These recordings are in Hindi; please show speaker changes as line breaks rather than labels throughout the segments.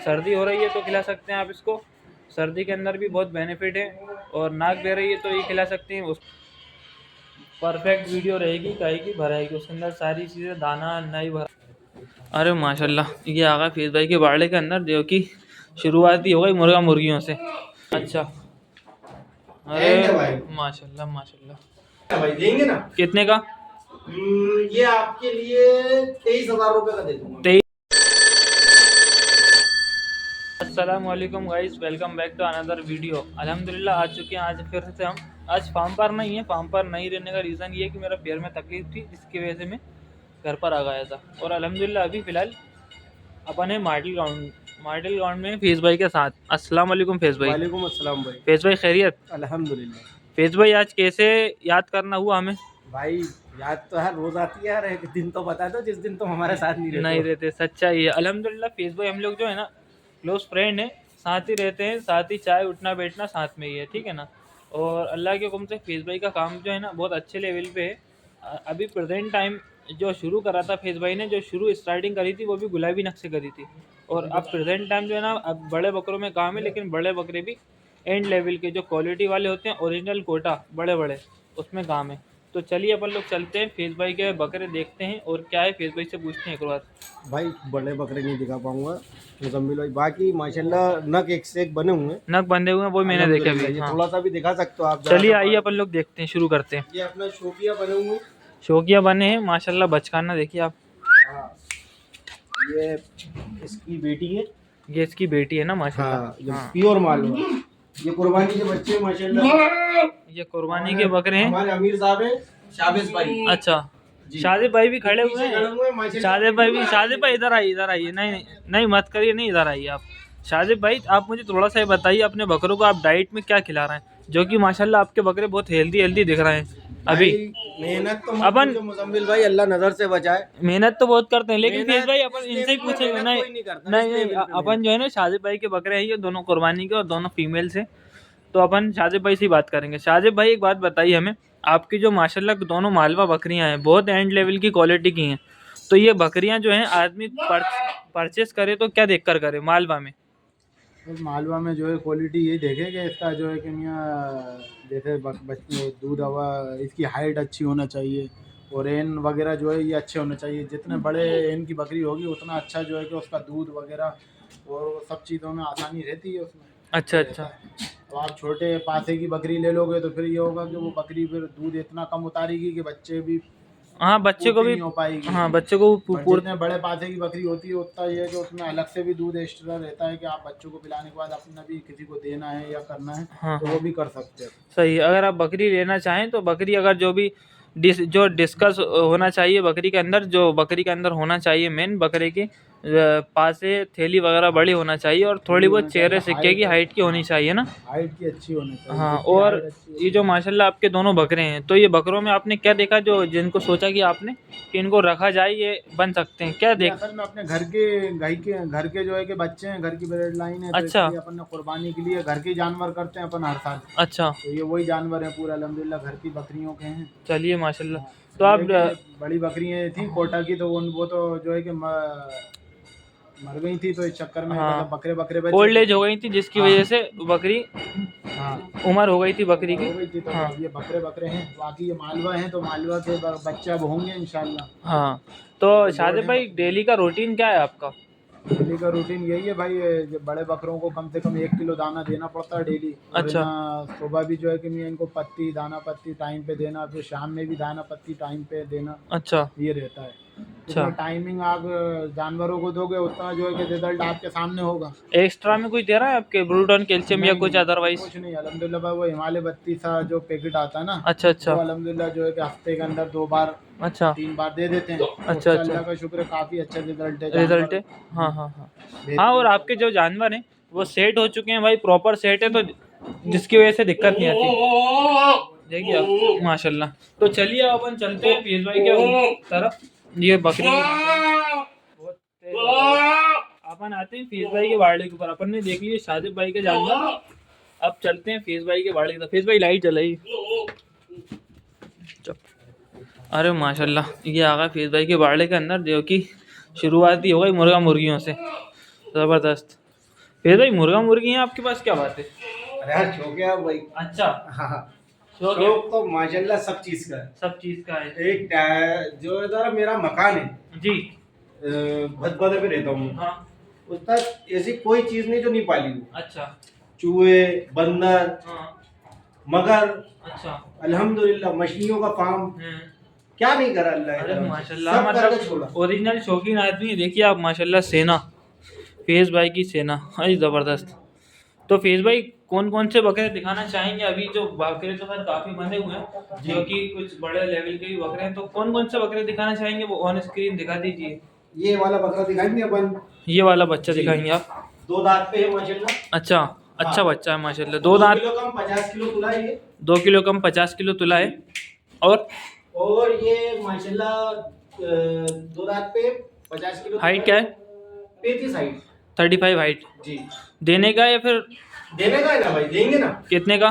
सर्दी हो रही है तो खिला सकते हैं आप इसको। सर्दी के अंदर भी बहुत बेनिफिट है। और नाक बह रही है तो ये खिला सकते हैं। उस परफेक्ट वीडियो रहेगी गाय की भराई की, उसके अंदर सारी चीज़ें दाना नई भरा। अरे माशाल्लाह, ये आ गया फीस भाई के बाड़े के अंदर, जो कि शुरुआत ही हो गई मुर्गा मुर्गियों से। अच्छा, अरे माशाल्लाह माशाल्लाह।
भाई देंगे ना
कितने का?
ये आपके लिए 23,000 रुपए का दे दूंगा।
अस्सलामुअलैकुम guys, welcome back to another video. अल्हम्दुलिल्लाह आ चुके हैं आज फिर से हम। आज फार्म पर नहीं है। फार्म पर नहीं रहने का रीज़न ये है कि मेरा पैर में तकलीफ थी, जिसकी वजह से मैं घर पर आ गया था। और अल्हम्दुलिल्लाह अभी फ़िलहाल अपन है मार्टल ग्राउंड में फेज़ भाई के साथ। अस्सलाम वालेकुम फेज़ भाई।
वालेकुम अस्सलाम भाई।
फेज़ भाई खैरियत?
अल्हम्दुलिल्लाह।
फेज़ भाई आज कैसे याद करना हुआ हमें?
भाई याद तो हर रोज आती है यार, एक दिन तो बता दो जिस दिन तुम हमारे साथ नहीं
रहते। सच्चाई है अल्हम्दुलिल्लाह। फेज़ भाई हम लोग जो है ना क्लोज फ्रेंड है, साथ ही रहते हैं, साथ ही चाय उठना बैठना साथ में ही है, ठीक है ना। और अल्लाह के हुक्म से फेज़ भाई का काम जो है ना बहुत अच्छे लेवल पे है। अभी प्रेजेंट टाइम जो शुरू करा था फेज़ भाई ने, जो शुरू स्टार्टिंग करी थी वो भी गुलाबी नक से करी थी। और अब प्रेजेंट टाइम जो है ना, अब बड़े बकरों में काम है, लेकिन बड़े बकरे भी एंड लेवल के जो क्वालिटी वाले होते हैं, ओरिजिनल कोटा बड़े बड़े, उसमें काम है। तो चलिए अपन लोग चलते हैं, फेज़ भाई के बकरे देखते हैं और क्या है फेज़ भाई से पूछते हैं एक बार।
भाई बड़े बकरे नहीं दिखा पाऊंगा मुकम्मिल भाई, बाकी माशाल्लाह नग एक से एक बने हुए हैं।
नग बंधे हुए हैं, वो मैंने देखे अभी।
ये
हाँ।
थोड़ा सा भी दिखा सकते हो आप।
चलिए आइए अपन लोग देखते हैं, शुरू करते हैं।
ये अपना शोकिया बने हुए हैं।
शौकिया बने हैं माशाल्लाह। बचकाना देखिए आप।
हाँ, ये इसकी बेटी है।
ये इसकी बेटी है ना माशाल्लाह।
हाँ, ये
हाँ।
प्योर मालवा। ये कुर्बानी के बच्चे हैं माशाल्लाह।
ये कुर्बानी के बकरे हैं।
हमारे अमीर साहब हैं शाबिज भाई।
अच्छा, शादी भाई भी खड़े हुए हैं। शादी भाई इधर आइए। नहीं मत करिए, नहीं इधर आइए आप। शादी भाई आप मुझे थोड़ा सा ये बताइए, अपने बकरों को आप डाइट में क्या खिला रहे हैं, जो कि माशाल्लाह आपके बकरे बहुत हेल्दी दिख रहे हैं अभी।
मेहनत तो
अपन
मुजम्मिल भाई अल्लाह नजर से बचाए।
मेहनत तो बहुत करते हैं, लेकिन फेज़ भाई अपन इनसे ही पूछेंगे।
नहीं करता
नहीं अपन जो है ना शादी भाई के बकरे हैं, ये दोनों कुर्बानी के और दोनों फीमेल से। तो अपन शाजिब भाई से ही बात करेंगे। शाजिब भाई एक बात बताइए हमें, आपकी जो माशाल्लाह दोनों मालवा बकरियां हैं बहुत एंड लेवल की क्वालिटी की हैं, तो ये बकरियां जो हैं आदमी परचेस करे तो क्या देखकर करे मालवा में?
मालवा में जो है क्वालिटी ये देखे कि इसका जो है कि मियाँ जैसे दूध हवा, इसकी हाइट अच्छी होना चाहिए और एन वगैरह जो है ये अच्छे होने चाहिए। जितने बड़े एन की बकरी होगी उतना अच्छा जो है कि उसका दूध वगैरह और सब चीज़ों में आसानी रहती है उसमें।
अच्छा।
तो आप छोटे पासे की बकरी ले लोगे तो फिर ये होगा कि वो बकरी फिर दूध इतना कम उतारेगी कि बच्चे भी
हाँ, बच्चे को भी
नहीं हो पाएगी।
हाँ, बच्चे को
जितने बड़े पासे की बकरी होती है उतना ये है कि उसमें अलग से भी दूध एक्स्ट्रा रहता है कि आप बच्चों को पिलाने के बाद अपना भी किसी को देना है या करना है।
हाँ,
तो वो भी कर सकते हैं।
सही है। अगर आप बकरी लेना चाहें तो बकरी अगर जो भी जो डिस्कस होना चाहिए बकरी के अंदर, जो बकरी के अंदर होना चाहिए मेन, बकरे की पासे थैली वगैरह बड़ी होना चाहिए और थोड़ी बहुत चेहरे सिक्के की हाइट की होनी चाहिए ना।
हाइट की अच्छी होनी चाहिए।
हाँ, और ये जो माशाल्लाह आपके दोनों बकरे हैं, तो ये बकरों में आपने क्या देखा जो जिनको सोचा कि आपने कि इनको रखा जाए, ये बन सकते हैं, क्या देख?
असल में अपने घर के जो है कि बच्चे हैं, घर की ब्लड लाइन है।
अच्छा।
तो अपन ने कुर्बानी के लिए घर के जानवर करते हैं अपन हर साल।
अच्छा,
तो ये वही जानवर है पूरा अल्हम्दुलिल्लाह घर की बकरियों के हैं।
चलिए माशाल्लाह। तो
तो
आप
बड़ी बकरियां थी कोटा की, तो वो तो जो है कि मर गई थी, तो इस चक्कर में
हाँ,
मतलब बकरे बचे।
ओल्ड एज हो गई थी, जिसकी वजह से बकरी
हाँ,
उम्र हो गई थी बकरी की।
हो गई थी। तो
हाँ।
ये बकरे हैं, बाकी ये मालवा हैं, तो मालवा के बच्चे अब होंगे इंशाल्लाह।
हाँ, तो शादी भाई डेली का रूटीन क्या है आपका?
डेली का रूटीन यही है भाई, ये बड़े बकरों को कम से कम 1 किलो दाना देना पड़ता है डेली।
अच्छा।
सुबह भी जो है कि मैं इनको दाना पत्ती टाइम पे देना, फिर शाम में भी दाना पत्ती टाइम पे देना।
अच्छा।
ये रहता है।
अच्छा,
जितना टाइमिंग आप जानवरों को दोगे उतना जो है कि रिजल्ट आपके सामने होगा।
एक्स्ट्रा में कुछ दे रहा है आपके ब्रूटन कैल्शियम या कुछ अदरवाइज?
कुछ नहीं अल्हम्दुलिल्लाह भाई, वो हिमालय 32 सा जो पैकेट आता है ना।
अच्छा।
वो अल्हम्दुलिल्लाह जो है कि हफ्ते के अंदर 2 बार
अच्छा
3 बार दे देते हैं।
अच्छा।
अल्लाह का शुक्र है, काफ़ी अच्छा रिजल्ट है।
हाँ। हाँ, और आपके जो जानवर हैं वो सेट हो चुके हैं भाई, प्रॉपर सेट है, तो जिसकी वजह से दिक्कत नहीं आती। देखिए आप माशाल्लाह। तो चलिए अब अपन चलते हैं फीस भाई के तरफ। ये बकरी बहुत तेज अपन आते हैं फीस भाई के बाड़े के ऊपर। अपन ने देख लिए शादिब भाई के जानवर, अब चलते हैं फीस भाई के बाड़े की तरफ। फीस भाई लाइट जलाई। अरे माशाल्लाह, ये आ गया फीस भाई के बाड़े के अंदर, जो कि शुरुआत ही हो गई मुर्गा मुर्गियों से। ज़बरदस्त। फिर भाई मुर्गा मुर्गी है आपके पास, क्या बात है?
अरे यार शौक है भाई।
अच्छा,
हाँ,
शौक है,
शौक तो माशाल्लाह सब चीज का है।
सब चीज का है।
एक जो इधर मेरा मकान है,
जी।
भदभदे पे रहता हूँ,
हाँ।
उस तक ऐसी कोई चीज नहीं जो नहीं पाली हूँ।
अच्छा।
चूहे, बंदर,
हाँ।
मगर,
अच्छा।
अल्हम्दुलिल्लाह मछलियों का फार्म, क्या नहीं करा अल्लाह की
अरे
तरफ से,
माशाल्लाह,
सब करके छोड़ा।
मतलब ओरिजिनल शौकीन आदमी है। देखिए आप माशाल्लाह, सेना, फेज भाई की सेना, अरे ज़बरदस्त। तो फेज भाई कौन कौन से बकरे दिखाना चाहेंगे? अभी जो बकरे तो सर काफ़ी बंधे हुए हैं, जो कि कुछ बड़े लेवल के भी बकरे हैं, तो कौन कौन से बकरे दिखाना चाहेंगे वो ऑन स्क्रीन दिखा दीजिए।
ये वाला बकरा दिखाएंगे अपन,
ये वाला बच्चा
जी।
दिखाएंगे आप?
2 दांत पे है माशाल्लाह।
अच्छा, अच्छा
हाँ।
बच्चा है माशाल्लाह।
2
2 दांत,
किलो कम 50 किलो तुला है ये।
2 किलो कम 50 किलो तुला है। और
ये माशाल्लाह 2 दांत पे 50 किलो।
हाइट क्या है?
35 हाइट।
35 हाइट।
जी।
देने का या फिर
देने का है ना भाई, देंगे ना।
कितने का?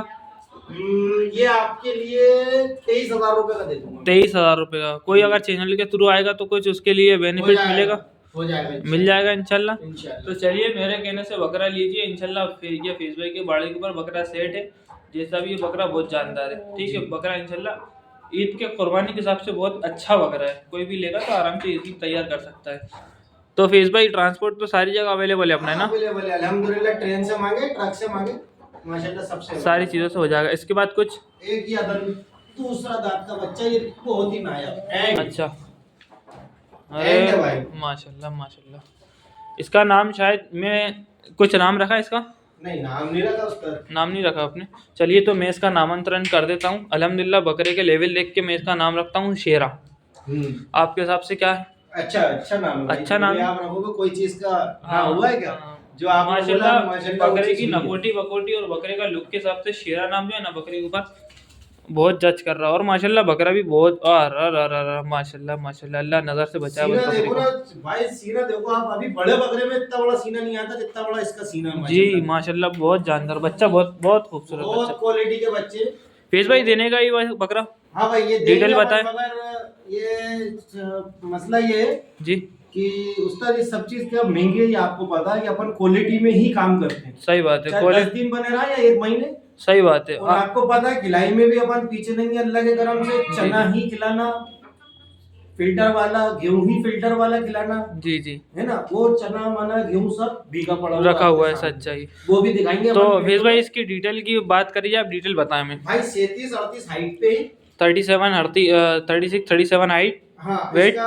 ये आपके लिए 23,000 रुपए का दे दूंगा।
23,000 रुपये का। कोई अगर चैनल के थ्रू आएगा तो कुछ उसके लिए बेनिफिट मिलेगा?
हो जाएगा,
मिल जाएगा इंशाल्लाह।
इंशाल्लाह।
तो चलिए, मेरे कहने से बकरा लीजिए इंशाल्लाह। ये फेस भाई के बाड़े के ऊपर बकरा सेट है, जैसा भी ये बकरा बहुत जानदार है। ठीक है, बकरा इंशाल्लाह ईद के कुर्बानी के हिसाब से बहुत अच्छा बकरा है। कोई भी लेगा तो आराम से ईद तैयार कर सकता है। तो फेस भाई ट्रांसपोर्ट तो सारी जगह अवेलेबल है अपना, है ना?
अवेलेबल है अल्हम्दुलिल्लाह। ट्रेन से मांगे, ट्रक से मांगे, माशाल्लाह सबसे
सारी चीज़ों से हो जाएगा। इसके बाद कुछ?
एक ही अदर दूसरा दांत का बच्चा, ये बहुत ही नायाब।
अच्छा,
एंड है भाई।
माशाल्लाह माशाल्लाह। इसका नाम शायद मैं कुछ नाम रखा है इसका?
नहीं, नाम नहीं रखा उसका।
नाम नहीं रखा आपने? चलिए, तो मैं इसका नामांतरण कर देता हूँ। अल्हम्दुलिल्लाह बकरे के लेवल देख के मैं इसका नाम रखता हूँ शेरा। आपके हिसाब से क्या है?
अच्छा नाम है भाई।
अच्छा नाम है।
आप रखोगे कोई चीज का
हाँ,
हुआ है क्या? जो आप
माशाल्लाह
माशाल्लाह
बकरे की नकोटी बकोटी और बकरे का लुक के हिसाब से शेरा नाम जो है ना बकरे के ऊपर बहुत जज कर रहा है। और माशाल्लाह बकरा भी बहुत माशाल्लाह माशाल्लाह, अल्लाह नजर से बचाए बस बकरे
देखो
को।
ना भाई, सीना देखो आप। अभी बड़े बकरे में इतना बड़ा सीना नहीं आता जितना बड़ा इसका सीना है।
जी माशाल्लाह, बहुत जानदार बच्चा, बहुत बहुत खूबसूरत
बहुत
बच्चा।
क्वालिटी के बच्चे।
फेस भाई देने का ही बकरा?
हाँ भाई, ये
डिटेल बताएं।
मगर ये मसला ये है
जी
कि उस्ताद ये सब चीज क्या महंगी है, ये आपको पता है कि अपन क्वालिटी में ही काम करते हैं।
सही बात है।
चाहे 10 दिन बने रहा या 1 महीने।
सही बात है।
और आपको पता है खिलाई में भी अपन पीछे नहीं, अल्लाह के करम से चना ही खिलाना, फिल्टर वाला गेहूं ही फिल्टर वाला खिलाना।
जी जी,
है ना, वो चना माना गेहूं सब भीगा पड़ा
रखा हुआ है, सच्चाई।
वो भी दिखाएंगे
तो
अपन।
फेस भाई इसकी डिटेल की बात करिए, आप डिटेल बताएं हमें।
भाई 37-38 हाइट पे,
36 37 हाइट।
हाँ,
वेट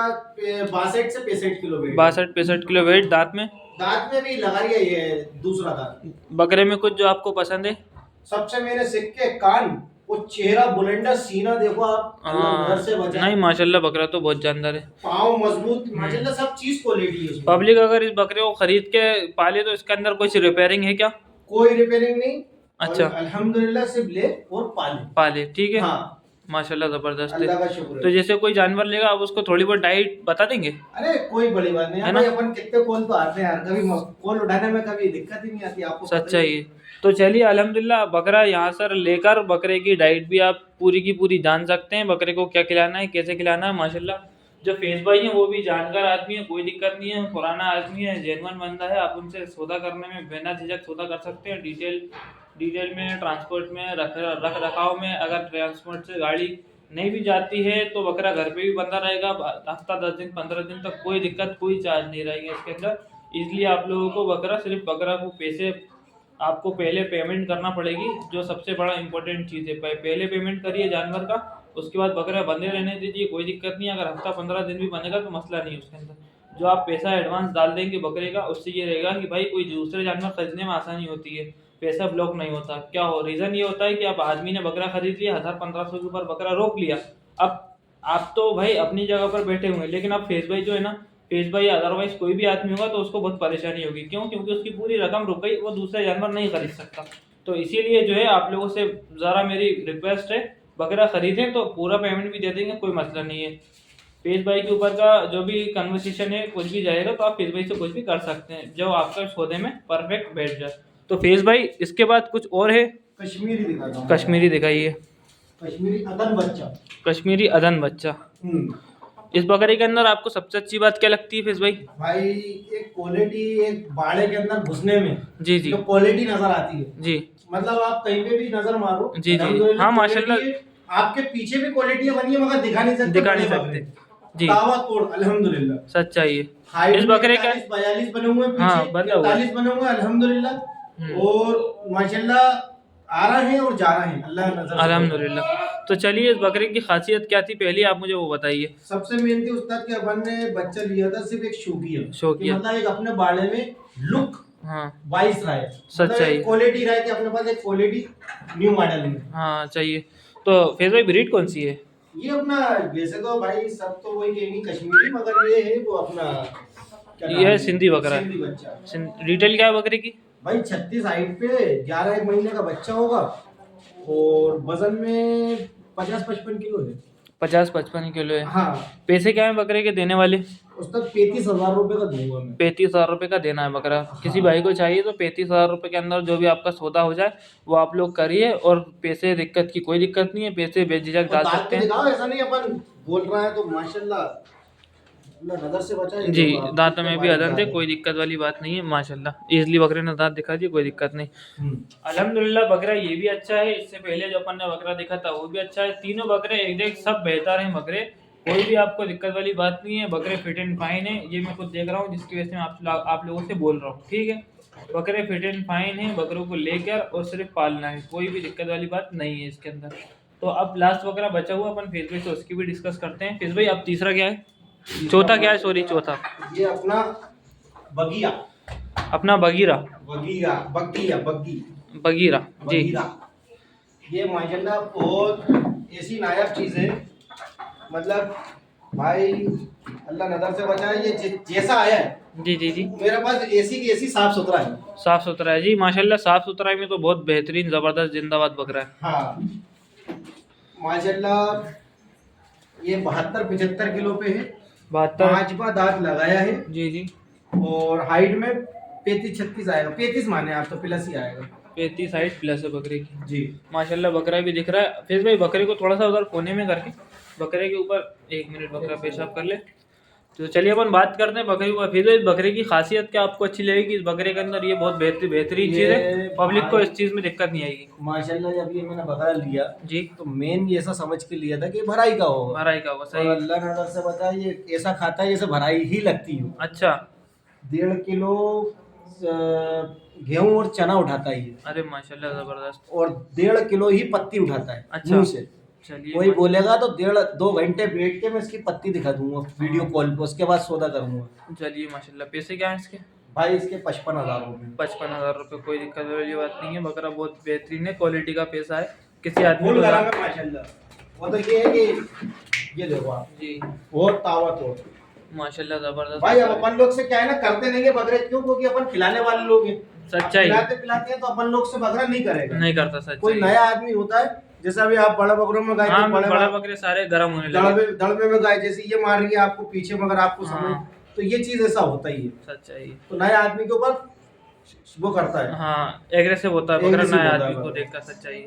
62 से 65 किलो वेट।
62 65 kilo weight. दांत में?
दांत में भी लगा रही है ये दूसरा दांत।
बकरे में कुछ जो आपको पसंद है?
सबसे मेरे सिक्के कान, वो चेहरा बुलंदा, सीना देखो आप, घर से बचा।
नहीं माशाल्लाह बकरा तो बहुत जानदार है।
पाँव मजबूत, माशाल्लाह सब चीज क्वालिटी है उसमें।
पब्लिक अगर इस बकरे को खरीद के पाले तो इसके अंदर कुछ रिपेयरिंग है क्या?
कोई रिपेयरिंग नहीं।
अच्छा,
अल्हम्दुलिल्लाह सिर्फ ले और
पाले, ठीक है।
हाँ,
माशाल्लाह जबरदस्त
अल्लाह
है।
का शुक्र
तो
है।
जैसे कोई जानवर लेगा आप उसको थोड़ी बहुत डाइट बता देंगे?
अरे कोई बड़ी बात नहीं
है
है
ना?
भाई, अपन कितने कॉल तो आते हैं यार, कभी कॉल उठाने में कभी दिक्कत ही नहीं आती, आपको पता ही
सच्चाई है। तो चलिए अल्हम्दुलिल्लाह बकरा यहाँ सर लेकर बकरे की डाइट भी आप पूरी की पूरी जान सकते हैं। बकरे को क्या खिलाना है, कैसे खिलाना है। माशाल्लाह जो फेस भाई है वो भी जानकार आदमी है, कोई दिक्कत नहीं है। पुराना आदमी है, जेन्युइन बंदा है। आप उनसे सौदा करने में बिना झिझक सौदा कर सकते हैं। डिटेल में, ट्रांसपोर्ट में, रख रखाव में। अगर ट्रांसपोर्ट से गाड़ी नहीं भी जाती है तो बकरा घर पे भी बंदा रहेगा हफ्ता 10 दिन 15 दिन तक, कोई दिक्कत कोई चार्ज नहीं रहेगा इसके अंदर। इसलिए आप लोगों को सिर्फ बकरा को पैसे आपको पहले पेमेंट करना पड़ेगी, जो सबसे बड़ा इंपॉर्टेंट चीज़ है। पहले पेमेंट करिए जानवर का, उसके बाद बकरा बंधे रहने दीजिए, कोई दिक्कत नहीं। अगर हफ्ता 15 दिन भी बनेगा तो मसला नहीं है उसके अंदर। जो आप पैसा एडवांस डाल देंगे बकरे का, उससे ये रहेगा कि भाई कोई दूसरे जानवर खरीदने में आसानी होती है, पैसा ब्लॉक नहीं होता। क्या हो रीज़न ये होता है कि अब आदमी ने बकरा खरीद लिया, 1000-1500 के ऊपर बकरा रोक लिया। अब आप तो भाई अपनी जगह पर बैठे हुए हैं, लेकिन अब फेस भाई जो है ना, फेस भाई अदरवाइज कोई भी आदमी होगा तो उसको बहुत परेशानी होगी। क्यों? क्योंकि उसकी पूरी रकम रुक गई, वो दूसरा जानवर नहीं खरीद सकता। तो इसीलिए जो है आप लोगों से ज़रा मेरी रिक्वेस्ट है, बकरा खरीदें तो पूरा पेमेंट भी दे देंगे, कोई मसला नहीं है। फेस भाई के ऊपर का जो भी कन्वर्सेशन है, कुछ भी जाएगा तो आप फेस भाई से कुछ भी कर सकते हैं, जो आपका सौदे में परफेक्ट बैठ जाए। तो फेस भाई इसके बाद कुछ और है?
कश्मीरी दिखाता हूँ।
कश्मीरी दिखाइए।
कश्मीरी अदन बच्चा।
कश्मीरी अदन बच्चा। इस बकरे के अंदर आपको सबसे अच्छी बात क्या लगती है फैज भाई?
भाई एक क्वालिटी, एक बाड़े के अंदर घुसने में
जी जी
जो क्वालिटी नजर आती है,
जी
मतलब आप कहीं पे भी नजर मारो,
जी जी
अल्हम्दुलिल्लाह
हाँ
quality
माशाल्लाह।
है। आपके पीछे भी क्वालिटी बनी है मगर दिखा नहीं सकते,
दिखा नहीं
बड़े
सकते।
बकरे
जी
तावा तोड़ अल्हम्दुलिल्लाह।
सच्चाई है।
हाइट
इस
में
बकरे का
41-42 बने हुए हैं,
हाँ
पीछे
बंधा हुआ है।
43 बने हुए हैं अल्हम्दुलिल्लाह।
हम्म,
और माशाल्लाह आ रहे हैं और जा रहे हैं, अल्लाह नजर से बचा।
अल्हम्दुलिल्लाह। तो चलिए इस बकरे की खासियत क्या थी पहले आप मुझे वो बताइए।
सबसे मेन थी उस्ताद के अपन ने बच्चा लिया था सिर्फ एक शौकिया कि
शौकिया
मतलब एक अपने बाड़े में लुक
हाँ
वाइस रहा है, मतलब
सच्चाई
एक क्वालिटी रहा है कि अपने पास एक क्वालिटी न्यू मॉडल में।
हाँ चाहिए। तो फैज भाई ब्रीड कौन सी है?
ये अपना वैसे तो भाई सब तो वही कहेंगे कश्मीरी, मगर ये है वो अपना क्या
ये
नाम
है
है,
सिंधी बकरा है।
सिंधी बच्चा।
डिटेल क्या है बकरे की?
भाई 36 हाइट पे 11 एक महीने का बच्चा होगा और वजन में 50-55 किलो है।
50-55 किलो है।
हाँ
पैसे क्या है बकरे के देने वाले?
उसका 35,000 रुपये का दूंगा मैं।
35,000 रुपये का देना है बकरा। किसी भाई को चाहिए तो 35,000 रुपये के अंदर जो भी आपका सौदा हो जाए वो आप लोग करिए। और पैसे दिक्कत की कोई दिक्कत नहीं है, पैसे बेझिझक
और
डाल
दांत
सकते
तो
हैं।
दिखाओ, ऐसा नहीं अपन बोल रहा है तो माशाल्लाह अल्लाह नजर से बचाए।
जी
देखो आप
दांतों
कितने
में भी
बारीक
अदंत
दांत
है,
है।
कोई दिक्कत वाली बात नहीं है माशाल्लाह। इजली बकरे ने दांत दिखा दिए, कोई दिक्कत नहीं।
हम्म।
अल्हम्दुलिल्लाह बकरा ये भी अच्छा है। इससे पहले जो अपन ने बकरा देखा था वो भी अच्छा है। तीनों बकरे एक एक सब बेहतर हैं बकरे, कोई भी आपको दिक्कत वाली बात नहीं है। बकरे फिट एंड फाइन है, ये मैं खुद देख रहा हूँ जिसकी वजह से मैं आप लोगों से बोल रहा हूँ। ठीक है बकरे फिट एंड फाइन है, बकरों को लेकर और सिर्फ पालना है, कोई भी दिक्कत वाली बात नहीं है इसके अंदर। तो अब लास्ट बकरा बचा हुआ अपन फेस भाई से उसकी भी डिस्कस करते हैं। फेस भाई अब तीसरा क्या है, चौथा क्या है, सॉरी चौथा
ये अपना बगिया,
अपना बगीरा।
बगिया बगिया बगी
बगीरा जी
बगीरा। ये माशाल्लाह बहुत ऐसी नायाब चीज है, मतलब भाई अल्लाह नजर से बचाए। ये जैसा आया है
जी जी जी
मेरे पास ऐसी की ऐसी साफ सुथरा है।
साफ सुथरा है जी माशाल्लाह। साफ सुथराई में तो बहुत बेहतरीन जबरदस्त जिंदाबाद बकरा है।
हाँ माशाल्लाह। ये 72-75 किलो पे है,
72
पांचवा दांत लगाया है
जी जी
और हाइट में 35-36 आएगा, 35 माने आप तो प्लस ही आएगा।
35 हाइट प्लस है बकरे की
जी
माशाल्लाह। बकरा भी दिख रहा है। फिर भाई बकरे को थोड़ा सा उधर कोने में करके बकरे के ऊपर, एक मिनट बकरा पेशाब कर ले। तो चलिए अपन बात करते हैं बकरी को। फिर इस बकरे की खासियत क्या आपको अच्छी लगेगी इस बकरे के अंदर? ये बहुत बेहतरीन चीज़ है, पब्लिक को इस चीज़ में दिक्कत नहीं आएगी।
माशाल्लाह जब ये मैंने बकरा लिया
जी
तो मेन ये ऐसा समझ के लिया था कि भराई का होगा,
भराई का होगा
और
सही।
अल्लाह नजर से बता ये ऐसा खाता है जैसे भराई ही लगती हो।
अच्छा
1.5 किलो गेहूं और चना उठाता है ये,
अरे माशाल्लाह जबरदस्त।
और 1.5 किलो ही पत्ती उठाता है
अच्छा।
मुंह से।
चलिए
कोई बोलेगा तो 1.5-2 घंटे बैठ के मैं इसकी पत्ती दिखा दूंगा वीडियो कॉल पे, उसके बाद सौदा करूंगा।
चलिए माशाल्लाह। पैसे क्या है इसके?
भाई इसके 55,000 रुपये।
55,000 रुपये, कोई दिक्कत वाली बात नहीं है। बकरा बहुत बेहतरीन है, क्वालिटी का पैसा है। किसी आदमी
फुल
को
करा में माशाल्लाह। वो तो ये है कि ये देखो आप
जी
बहुत तावा तोड़।
माशाल्लाह जबरदस्त।
भाई अब अपन लोग से क्या है ना, करते नहीं है बकरे, क्यों? क्योंकि अपन खिलाने वाले लोग हैं।
सच्चाई
खिलाते पिलाते हैं तो अपन लोग से बकरा नहीं करेगा।
नहीं करता सच्चाई।
कोई नया आदमी होता है, जैसा अभी आप बड़ा बकरों में गए
हाँ
तो
बड़ा बकरे सारे गर्म होने लगे।
दड़बे में गए, जैसे ये मार रही है आपको पीछे मगर आपको समझ,
हाँ।
तो ये चीज ऐसा होता ही है।
सच्चाई
तो नए आदमी के ऊपर वो करता है,
हाँ एग्रेसिव होता है बकरा
Aggressive
नए
होता है
आदमी को
बकरा।
देखकर। सच्चाई।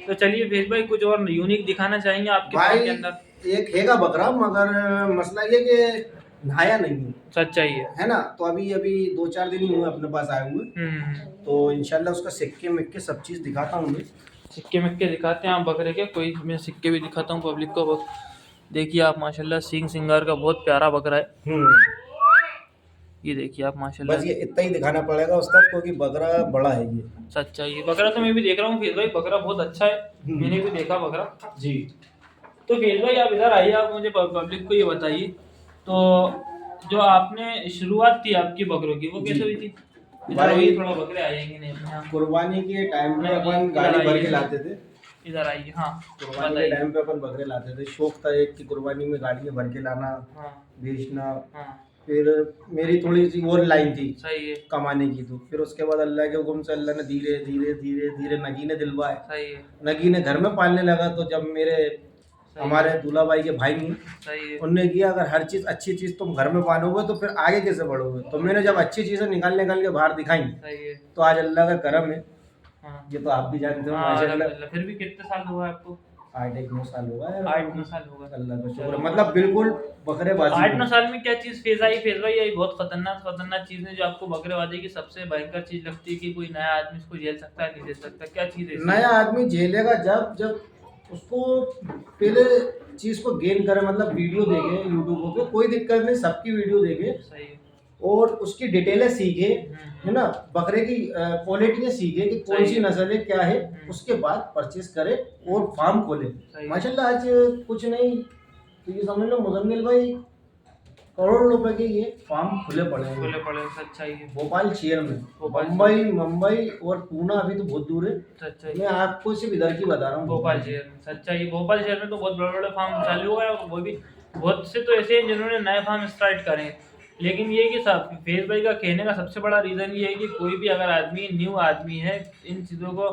तो चलिए फेस भाई कुछ और यूनिक दिखाना चाहेंगे आपके फार्म
भाई
के अंदर?
एक हैगा बकरा, मगर मसला ये कि नहाया नहीं है,
सच्चाई है।
ना? तो अभी अभी 2-4 दिन ही हुए अपने पास आए हुए, तो इंशाल्लाह उसका सिक्के मिक्के सब चीज दिखाता हूँ मैं।
सिक्के मिक्के दिखाते हैं आप बकरे के, कोई मैं सिक्के भी दिखाता हूँ पब्लिक को। देखिए आप माशाल्लाह सींग सिंगार का बहुत प्यारा बकरा है। ये देखिए आप माशाल्लाह।
बस ये इतना ही दिखाना पड़ेगा उसका, क्योंकि बकरा बड़ा है ये।
सच्चाई है। बकरा तो मैं भी देख रहा हूँ फेस भाई, बकरा बहुत अच्छा है, मैंने भी देखा बकरा
जी।
तो फेस भाई आप इधर आइए, आप मुझे पब्लिक को ये बताइए तो जो आपने शुरुआत थी आपकी बकरों की वो कैसे हुई थी? इधर आइए, थोड़ा बकरे आएंगे नहीं अपने यहाँ।
कुर्बानी के टाइम में
नहीं,
अपन
इधर
गाड़ी भर
आइए।
के लाते थे।
इधर आइए। हाँ
कुर्बानी के टाइम पे अपन बकरे लाते थे, शौक था एक कि कुर्बानी में गाड़ियाँ भर के लाना,
हाँ
बेचना।
हाँ
फिर मेरी थोड़ी सी और लाइन थी
सही है
कमाने की, तो फिर उसके बाद अल्लाह के हुक्म से अल्लाह ने धीरे धीरे धीरे धीरे नगीने दिलवाए।
सही है
नगीने घर में पालने लगा, तो जब मेरे हमारे दूल्हा भाई के भाई नहीं,
सही है
उनने किया अगर हर चीज़ अच्छी चीज़ तुम घर में पालोगे तो फिर आगे कैसे बढ़ोगे। तो मैंने जब अच्छी चीज़ें निकाल निकाल के बाहर दिखाई,
सही है।
तो आज अल्लाह का करम है।
हाँ
ये तो आप भी जानते हो
हाँ
माशाल्लाह।
अल्हम्दुलिल्लाह। फिर भी कितने साल हुआ है आपको?
8-9 साल हुआ है।
8-9 साल होगा।
अल्लाह का शुक्र है, मतलब बिल्कुल बकरेबाजी
8-9 साल में क्या चीज़ फेज भाई यही बहुत खतरनाक चीज़ है जो आपको बकरेबाजी की सबसे भयंकर चीज़ लगती है कि कोई नया आदमी इसको झेल सकता है नहीं झेल सकता, क्या चीज़ है ऐसी?
नया आदमी झेलेगा जब जब उसको पहले चीज को गेन करे, मतलब वीडियो देखे यूट्यूब पे, कोई दिक्कत नहीं, सबकी वीडियो देखे
सही है।
और उसकी डिटेलें सीखे,
हम्म,
है ना, बकरे की क्वालिटी सीखे कि कौन
सही
सी
है।
नस्ल है क्या है, उसके बाद परचेस करे और फार्म खोले।
सही है।
माशाल्लाह आज कुछ नहीं तो ये समझ लो मुजम्मिल भाई, करोड़ रुपए के ये फार्म खुले पड़े हैं
खुले पड़े सच्चाई है।
भोपाल शहर में।
भोपाल
मुंबई और पूना अभी तो बहुत दूर है,
सच्चाई
मैं आपको सिर्फ इधर की बता रहा हूँ।
भोपाल शहर में सच्चाई, भोपाल शहर में तो बहुत बड़े बड़े फार्म चालू हुआ है और वो भी बहुत से तो ऐसे हैं जिन्होंने नए फार्म स्टार्ट करे हैं। लेकिन ये कि सब फेज भाई का कहने का सबसे बड़ा रीज़न ये है कि कोई भी अगर आदमी न्यू आदमी है, इन चीज़ों को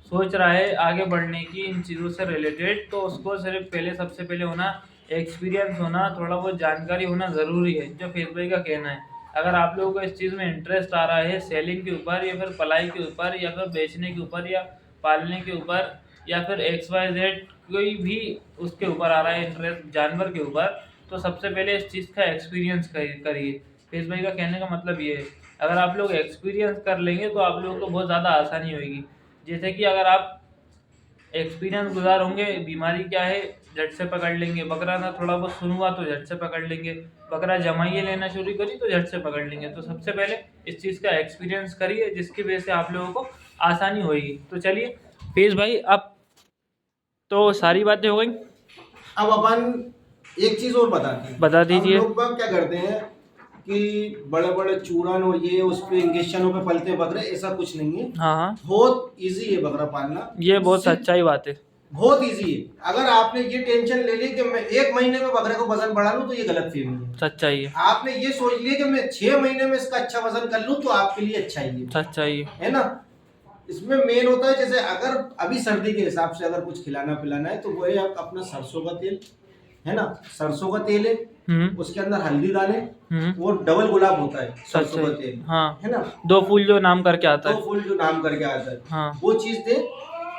सोच रहा है आगे बढ़ने की, इन चीज़ों से रिलेटेड, तो उसको सिर्फ सबसे पहले होना एक्सपीरियंस होना, थोड़ा बहुत जानकारी होना ज़रूरी है, जो फेज भाई का कहना है। अगर आप लोगों को इस चीज़ में इंटरेस्ट आ रहा है सेलिंग के ऊपर या फिर पलाई के ऊपर या फिर बेचने के ऊपर या पालने के ऊपर या फिर XYZ कोई भी उसके ऊपर आ रहा है इंटरेस्ट जानवर के ऊपर, तो सबसे पहले इस चीज़ का एक्सपीरियंस करिए। फेज भाई का कहने का मतलब ये है, अगर आप लोग एक्सपीरियंस कर लेंगे तो आप लोगों को बहुत ज़्यादा आसानी होगी। जैसे कि अगर आप एक्सपीरियंस गुजार होंगे, बीमारी क्या है झट से पकड़ लेंगे, बकरा ना थोड़ा बहुत सुन हुआ तो झट से पकड़ लेंगे, बकरा जमाइए लेना शुरू करी तो झट से पकड़ लेंगे। तो सबसे पहले इस चीज़ का एक्सपीरियंस करिए जिसकी वजह से आप लोगों को आसानी होगी। तो चलिए फेज भाई, अब तो सारी बातें हो गई,
अब अपन एक चीज और बताते हैं।
बता दीजिए।
हम लोग बाग क्या करते हैं कि बड़े बड़े चूरन और ये उस पे इंजेक्शनों पे पलते बकरे, ऐसा कुछ नहीं है।
हाँ हाँ,
बहुत इजी है बकरा पालना,
ये बहुत
सिर्फ
सच्चाई बात है।
बहुत इजी है। अगर आपने ये टेंशन ले ली कि मैं 1 महीने में बकरे को वजन बढ़ा लूं, तो ये गलत फहमी है।
सच्चाई है।
आपने ये सोच लिया कि मैं 6 महीने में इसका अच्छा वजन कर लूं, तो आपके लिए अच्छा ही है।
सच्चाई
है ना। इसमें मेन होता है, जैसे अगर अभी सर्दी के हिसाब से अगर कुछ खिलाना पिलाना है, तो वो है अपना सरसों का तेल, है ना, सरसों का तेल है, उसके अंदर हल्दी डालें और डबल गुलाब होता है सरसों का तेल,
हाँ,
है ना,
2 फूल जो नाम करके आता है।
2 फूल जो नाम करके आता है,
हाँ,
वो चीज दे।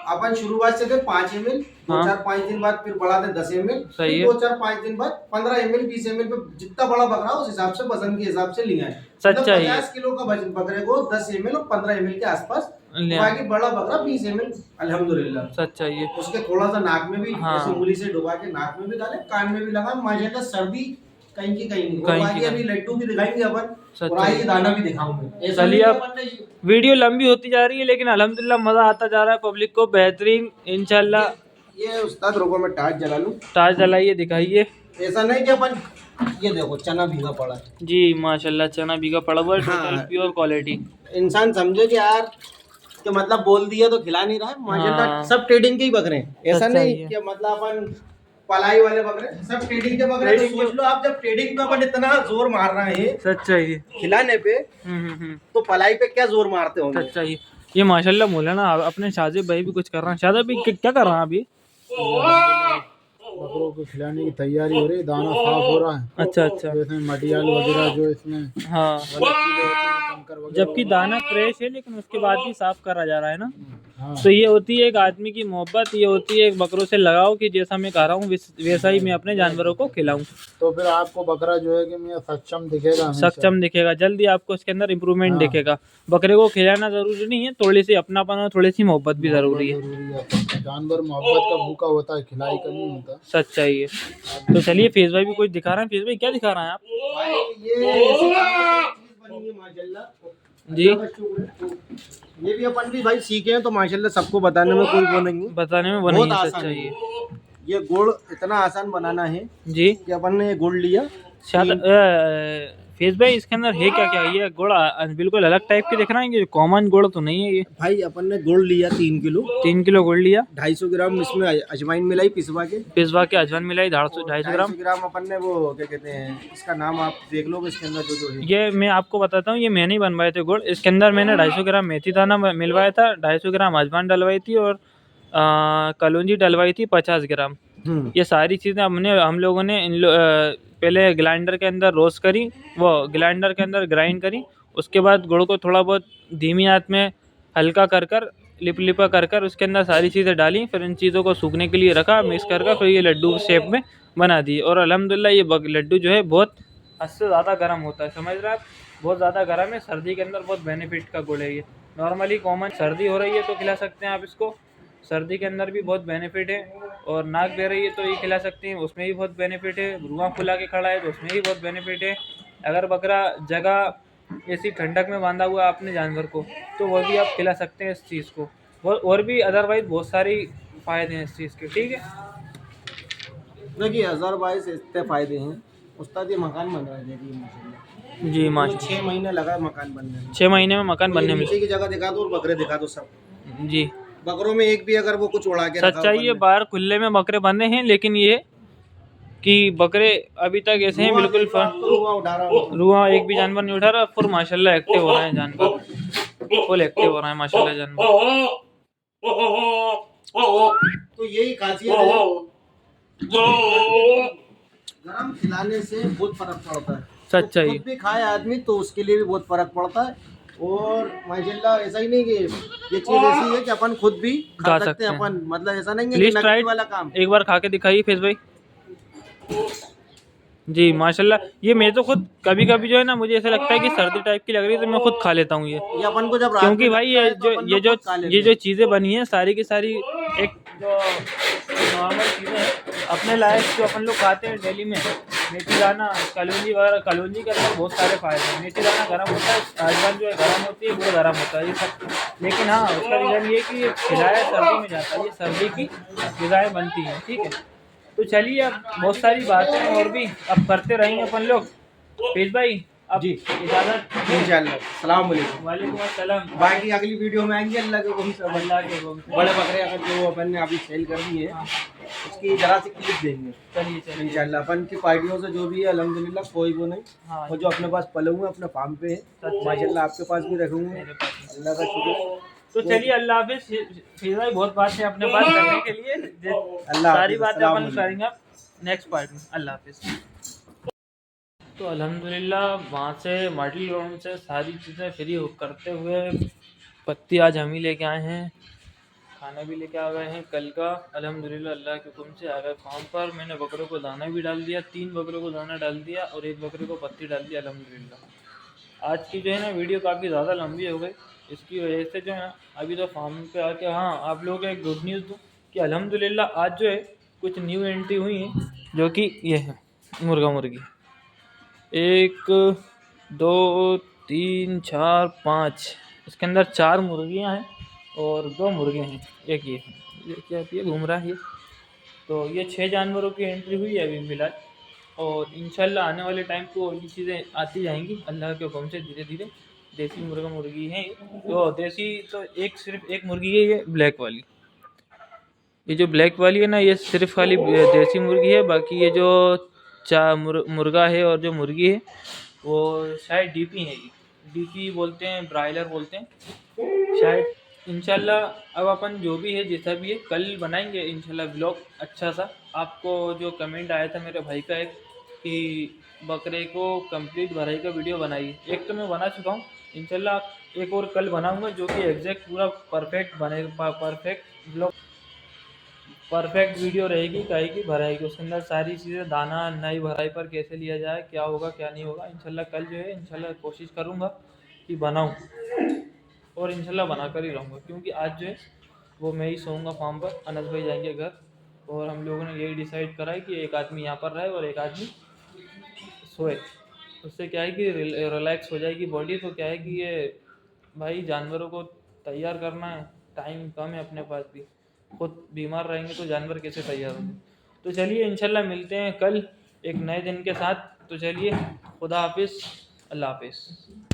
अपन शुरुआत से 5 ml, 2-4-5 दिन बाद फिर बढ़ा दे 10 ml,
सही है।
2-4-5 दिन बाद 15 ml 20 ml पे जितना बड़ा बकरा उस हिसाब से वजन के हिसाब से लिया है।
सच्चाई है।
50 किलो का वजन बकरे को 10 ml और 15 ml के आसपास,
लिया।
बाकी बड़ा बकरा 20 ml अल्हम्दुलिल्लाह।
सच्चाई है।
उसके थोड़ा सा नाक में भी,
हाँ।
ऐसे उंगली से डुबा के नाक में भी डाले, कान में भी लगा, माशाल्लाह सर्दी कहीं की कहीं नहीं। और
कहीं की
बाकी
कहीं।
अभी लड्डू भी दिखाएंगे अपन, और
सच्चाई।
आइए दाना भी दिखाऊंगे। ऐसा
चलिए,
नहीं
अब
कि अपन ने
वीडियो लंबी होती जा रही है लेकिन अल्हम्दुलिल्लाह मज़ा आता जा रहा है पब्लिक को, बेहतरीन इंशाल्लाह।
ये उस्ताद रोको मैं टार्च जला लूं।
टार्च जलाइए, दिखाइए।
ऐसा नहीं कि अपन, ये देखो चना भीगा पड़ा है।
जी माशाल्लाह, चना भीगा पड़ा हुआ है, टोटल
हाँ।
Pure quality.
इंसान समझे कि यार कि मतलब बोल दिया तो खिला नहीं रहा है। माशाल्लाह
हाँ।
सब ट्रेडिंग के ही बकरे हैं, ऐसा
सच्चाई
नहीं
है।
कि मतलब अपन पलाई वाले बकरे, सब ट्रेडिंग के बकरे। तो
ट्रेडिंग
सोच लो आप, जब ट्रेडिंग पे अपन इतना जोर मार रहे हैं
सच्चाई है।
खिलाने पे, तो पलाई पे क्या जोर मारते होंगे।
सच्चाई है। ये माशाल्लाह मौलाना अपने शाजिब भाई भी कुछ कर रहे हैं। शाजिब भाई क्या कर रहे हैं अभी?
बकरों को खिलाने की तैयारी हो रही है, दाना साफ हो रहा है।
अच्छा अच्छा,
इसमें मटियाल वगैरह जो इसमें
हाँ,
गलत चीजें होती हैं, कंकर वगैरह
जबकि दाना फ्रेश है लेकिन उसके बाद भी साफ करा जा रहा है ना।
हाँ।
तो ये होती है एक आदमी की मोहब्बत, ये होती है एक बकरों से लगाओ कि जैसा मैं कह रहा हूँ वैसा ही मैं अपने जानवरों को खिलाऊं।
तो फिर आपको बकरा जो है कि मैं सक्षम दिखेगा, हमेशा।
सक्षम दिखेगा, जल्दी आपको इसके अंदर इम्प्रूवमेंट
हाँ।
दिखेगा। बकरे को खिलाना जरूरी नहीं है, थोड़ी सी अपनापन और थोड़ी सी मोहब्बत भी जरूरी है।
जानवर मोहब्बत का भूखा होता है, खिलाई का नहीं होता।
सच्चाई है। तो चलिए फेज भाई भी कुछ दिखा रहे हैं। फेज भाई क्या दिखा रहे हैं आप?
ये माशाल्लाह
जी,
ये भी अपन भी भाई सीखे हैं, तो माशाल्लाह सबको बताने में कोई वो नहीं है,
बताने में वो
बहुत
नहीं है।
आसान
सच्चाई
है।
है
ये गुड़ इतना आसान बनाना है
जी।
कि अपन ने ये गुड़ लिया।
फेज भाई इसके अंदर है क्या क्या? ये गुड़ बिल्कुल अलग टाइप के दिख रहे हैं, ये कॉमन गुड़ तो नहीं है ये।
भाई अपन ने गुड़ लिया 3 किलो,
3 किलो गुड़ लिया,
250 ग्राम इसमें अजवाइन मिलाई पिसवा के,
अजवाइन मिलाई 250 ग्राम।
250 ग्राम अपन ने वो क्या कहते हैं, इसका नाम आप देख लो इसके अंदर जो जो है।
ये मैं आपको बताता हूँ, ये मैंने ही बनवाए थे गुड़। इसके अंदर मैंने 250 ग्राम मेथी दाना मिलवाया था, 250 ग्राम अजवाइन डलवाई थी और कलौंजी डलवाई थी 50 ग्राम। ये सारी चीज़ें हम लोगों ने पहले ग्राइंडर के अंदर रोस्ट करी, वो ग्राइंडर के अंदर ग्राइंड करी। उसके बाद गुड़ को थोड़ा बहुत धीमी आंच में हल्का कर कर लिपा कर उसके अंदर सारी चीज़ें डाली, फिर इन चीज़ों को सूखने के लिए रखा, मिक्स कर फिर ये लड्डू शेप में बना दिए। और अल्हम्दुलिल्लाह ये लड्डू जो है बहुत हद से ज़्यादा गर्म होता है, समझ रहे आप, बहुत ज़्यादा गर्म है। सर्दी के अंदर बहुत बेनिफिट का गुड़ है ये। नॉर्मली कॉमन सर्दी हो रही है तो खिला सकते हैं आप इसको, सर्दी के अंदर भी बहुत बेनिफिट है। और नाक बह रही है तो ये खिला सकते हैं, उसमें भी बहुत बेनिफिट है। रुआँ फुला के खड़ा है तो उसमें भी बहुत बेनिफिट है। अगर बकरा जगह ऐसी ठंडक में बांधा हुआ आपने जानवर को, तो वो भी आप खिला सकते हैं इस चीज़ को। और भी अदरवाइज बहुत सारी फ़ायदे हैं इस चीज़ के, ठीक है।
देखिए अदरवाइज इतने फ़ायदे हैं। उस्ताद ये मकान बन रहा है, देखिए माशाल्लाह।
जी
तो
माशा
6 महीने लगा है मकान बनने में।
6 महीने में मकान बनने में।
नीचे की जगह दिखा दो और बकरे दिखा दो सब।
जी
बकरों में एक भी अगर वो कुछ उड़ा के रखा हो
सच्चाई है,
बंदे,
बाहर खुले में बकरे बंधे हैं, लेकिन ये कि बकरे अभी तक ऐसे हैं बिल्कुल
तो हुआ उठा रहा हूँ।
रुआ एक भी जानवर नहीं उठा रहा। फिर माशाल्लाह एक्टिव हो रहे हैं जानवर, फुल एक्टिव हो रहे हैं माशाल्लाह जानवर।
तो यही खासियत है, गरम खिलाने से बहुत फर्क पड़ता है।
सच्चाई
खुद भी खाए आदमी तो उसके लिए भी बहुत फर्क पड़ता है। और माशाल्लाह ऐसा ही नहीं कि ये चीज ऐसी है कि अपन खुद भी खा सकते हैं अपन, मतलब ऐसा नहीं है कि
प्लीज
नकली
ट्राई,
वाला काम।
एक बार खा के दिखाइए फैज भाई। जी माशाल्लाह, ये मैं तो खुद कभी कभी जो है ना, मुझे ऐसा लगता है कि सर्दी टाइप की लग रही है तो मैं खुद खा लेता हूँ ये
अपन को जब रात
क्योंकि
में
भाई
लगता
ये
है तो
जो
अपन
ये
लोग
जो
खुद खा लेते
ये जो
हैं।
चीज़ें बनी हैं सारी की सारी एक जो नॉर्मल चीज़ें हैं अपने लायक जो अपन लोग खाते हैं डेली में, मेथी दाना, कलौंजी वगैरह। कलौंजी के अंदर बहुत सारे फायदे हैं। मेथी दाना गर्म होता है, अजवाइन जो है गर्म होती है, गुड़ गर्म होता है, ये सब। लेकिन हाँ, उसका रीज़न ये कि ये खिलाया सर्दी में जाता है, ये सर्दी की ग़िज़ाएँ बनती हैं, ठीक है। तो चलिए, अब बहुत सारी बातें और भी अब करते रहेंगे अपन लोग। पेश भाई अब
जी
इजाज़त।
इंशाल्लाह। अस्सलाम वालेकुम।
वालेकुम अस्सलाम।
बाकी अगली वीडियो में आएंगे अल्लाह के हुक्म से।
अल्लाह के हुक्म से।
बड़े बकरे अगर जो अपन ने अभी सेल कर दिए है उसकी जरा सी क्लिप देंगे
चलिए चलिए
इंशाल्लाह। अपन की पार्टियों से जो भी है अल्हम्दुलिल्लाह कोई वो नहीं,
हाँ
और जो अपने पास पले हुए हैं अपने फार्म पे है माशाल्लाह, आपके पास भी रखूंगे।
मेरे पास।
अल्लाह का शुक्र।
तो चलिए, अल्लाह हाफिज़। फिर भाई बहुत बात है अपने पास करने के लिए,
अल्लाह
सारी
हाफिज़,
बातें
अस्सलाम
अपन
वालेकुम।
करेंगे अब नेक्स्ट पार्ट में। अल्लाह हाफिज़। तो अल्हम्दुलिल्लाह वहाँ से मॉडल ग्राउंड से सारी चीज़ें फ्री करते हुए पत्ती आज हम ही लेके आए हैं, खाना भी लेके आ गए हैं कल का। अल्हम्दुलिल्लाह अल्लाह के हुक्म से आ गए फार्म पर। मैंने बकरों को दाना भी डाल दिया, 3 बकरों को दाना डाल दिया और 1 बकरे को पत्ती डाल दी अल्हम्दुलिल्लाह। आज की जो है ना वीडियो काफ़ी ज़्यादा लंबी हो गई, इसकी वजह से जो है ना अभी तो फार्म पे आके, हाँ आप लोगों को एक गुड न्यूज़ दूँ कि अल्हम्दुलिल्लाह आज जो है कुछ न्यू एंट्री हुई है, जो कि ये है मुर्गा मुर्गी। 1 2 3 4 5, इसके अंदर 4 मुर्गियाँ हैं और 2 मुर्गे हैं। एक ये क्या है, घूम रहा है ये। तो ये 6 जानवरों की एंट्री हुई है अभी फ़िलहाल, और इंशाल्लाह आने वाले टाइम को ये चीज़ें आती जाएंगी अल्लाह के हुक्म से धीरे धीरे। देसी मुर्गा मुर्गी हैं तो देसी, तो एक सिर्फ एक मुर्गी है ये ब्लैक वाली। ये जो ब्लैक वाली है ना, ये सिर्फ खाली देसी मुर्गी है। बाकी ये जो मुर्गा है और जो मुर्गी है वो शायद डीपी है, ये डीपी बोलते हैं, ब्रायलर बोलते हैं शायद। इंशाल्लाह अब अपन जो भी है जैसा भी है कल बनाएंगे इंशाल्लाह व्लॉग अच्छा सा। आपको जो कमेंट आया था मेरे भाई का एक, कि बकरे को कंप्लीट भराई का वीडियो बनाइए, एक तो मैं बना चुका हूँ। इंशाल्लाह एक और कल बनाऊंगा जो कि एग्जैक्ट पूरा परफेक्ट बनेगा, परफेक्ट व्लॉग, परफेक्ट वीडियो रहेगी काहे की भराई की। उसके अंदर सारी चीज़ें, दाना नई भराई पर कैसे लिया जाए, क्या होगा क्या नहीं होगा, इंशाल्लाह कल जो है इंशाल्लाह कोशिश करूँगा कि बनाऊँ, और इंशाल्लाह बना कर ही रहूँगा। क्योंकि आज जो है वो मैं ही सोऊंगा फार्म पर, अनस भाई जाएंगे घर, और हम लोगों ने यही डिसाइड करा है कि एक आदमी यहाँ पर रहे और एक आदमी सोए। उससे क्या है कि रिलैक्स हो जाएगी बॉडी। तो क्या है कि ये भाई जानवरों को तैयार करना है, टाइम कम है अपने पास भी, खुद बीमार रहेंगे तो जानवर कैसे तैयार होंगे। तो चलिए इंशाल्लाह मिलते हैं कल एक नए दिन के साथ। तो चलिए, खुदा हाफिज़, अल्लाह हाफिज़।